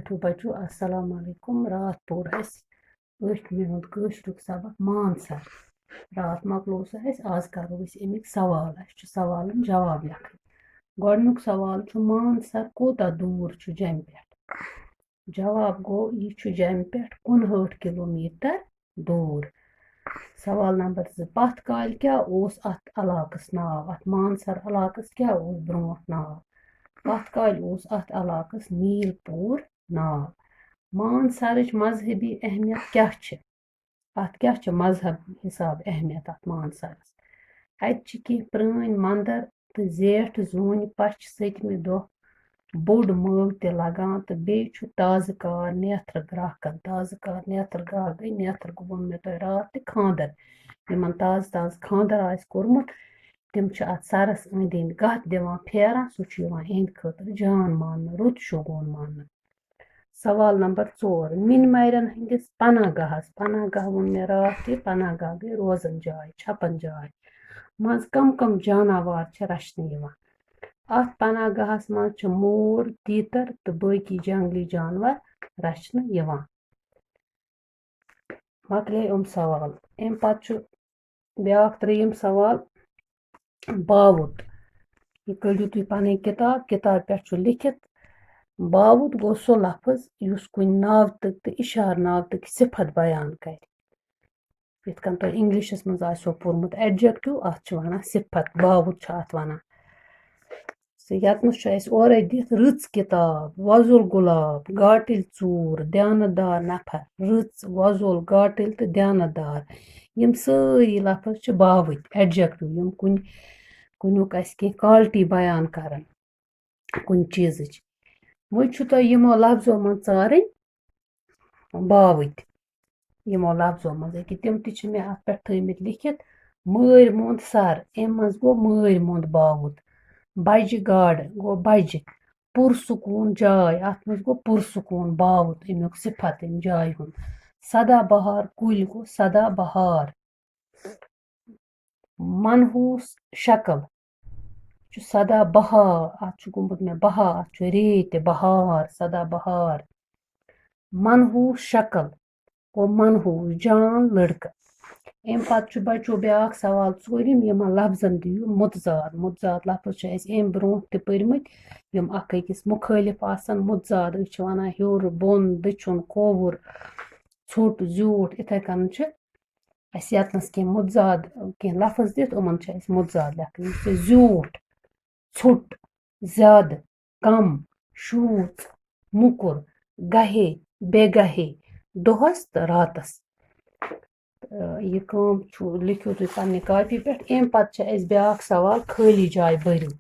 बैठो बच्चों अस्सलाम वालेकुम। रात पोर ٲठमہِ हुंद कٲशरुक सबक मानसर। रात मकलो आज करो अमिक सवाल सवालन जवाब लेखन। गोडनुक सवाल मानसर कोता दूर जम पे। जवाब गो यह जम पे 59 किलोमीटर दूर। सवाल नंबर 2 पथ काल क्या अत इलाकस नाव, अत मानसर इलाकस क्या ब्रोट नाव। पथ काल अत इलाकस मीरपुर नाव। मानसरच मजहबी अहमियत क्या अत क्या मजहब हिसाब अहमियत अत मानसरस। अत प्रान मंदिर तो जेठ जून पछ सतमि दह बोड़ मव ते लगान तो बे ताज़ कार नेत्र ग्राहकन। ताज़ कार नेत्र ग्राहक गई नेत्र वोन मे तुह रात ते खांदर यमन ताज़ ताज़ खांदर आस कोरमुत तिम अत सरस अंद अंद गत दिवान फेरान सह इहंद खतर जान मान रुत शगुन मान। सवाल नंबर 4 मिन मारियन हंदिस पनागाहस। पनागाह वोन मे रात पनागाह गई रोजन जाय छपन जाय मज कम कम जानवर रचने यिवान। अत पनागाहस मज मोर तीतर तो बाकी जंगली जानवर रचने यिवान। मकले सवाल अम पत् ब्याक 3 सवाल बावुत। यह कड़ियो तुम पन किताब किताब पे लिखित बावुत गो सो लफ्ज युस कुन नावतक तो इशार नावतक सिफत बयान कर। यथ कन तुम इंग्लिशस मज आसो पोर्मुत एडजेक्टिव अत वनान सिफत बावुत अत वनान। यतनस और दिथ रच किताब वजुल गुलाब गाटिल चूर ध्यानदार नफर। रच वजुल गाटिल तो ध्यानदार यम सारी लफ्ज बावुत एडजेक्टिव यम कुनुक क्वालिटी बयान करन कुन चीज। वो यमो लफ्जों मज चारन बावुत यमो लफ्जों मज तिम मे अत पे थमित लिखित मर मुंद सर अम मज गो मर मुंद बावुत। बज गाड़ गो बज। पुरसकून जाय अत मज गो पुरसकून बावुत अमुक सिफत अम जाय हुंद। सदा बहार कुल गो सदा बहार। मनहूस शक्ल सदा बहार अत गोमुत मे बहार अत रेत बहार सदा बहार। मनहूस शक्ल गो मनहूस जान लड़का। अम पत् बच्चों ब्याक सवाल 4 यमन लफ्जन दियो मुतजाद। मुतजाद लफ्ज अम ब्रोट ते पर्मत यम अख अकिस मुखालिफ आसन। मुतजाद वनान हेर बोन दछुन खोवुर छोट ज्यूठ इथे कन यतनस कह मुतजाद कह लफ्ज दिथ उमन मुतजाद लेखन। ज्यूठ छोट ज्यादा कम शूच मुकुर गहे बेगहे दोहस तो रातस। यह लिखो तुम पन्ने कॉपी पे। अम पत् ब्याक सवाल खाली जाय भरियो।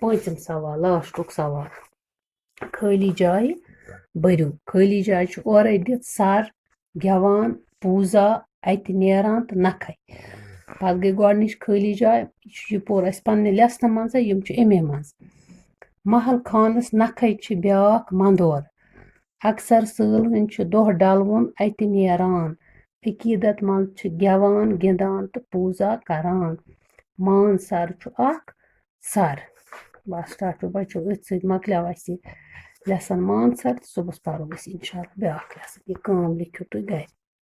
5th सवाल लास्टुक सवाल खाली जाय भरियो। खाली जाय और दिथ सर गेवान पूजा अत नेरान तो नखै। पत् गई गोडनिच खाली जाय यह पोर अस पन्ने लेसन मज यम अमे मज। महल खानस नखै ब्याक मंदोर। अक्सर सालन दोह डलवुन अत नेरान। अकीदत मज गेवान गिंदान तो पूजा करान। मानसर अख सर। बस टाटो बच्चों अथ सत मकल्याव लेसन मानसर। सुबह परो इंशाल्लाह ब्याक लेसन। यह काम लिखियो तुम घर।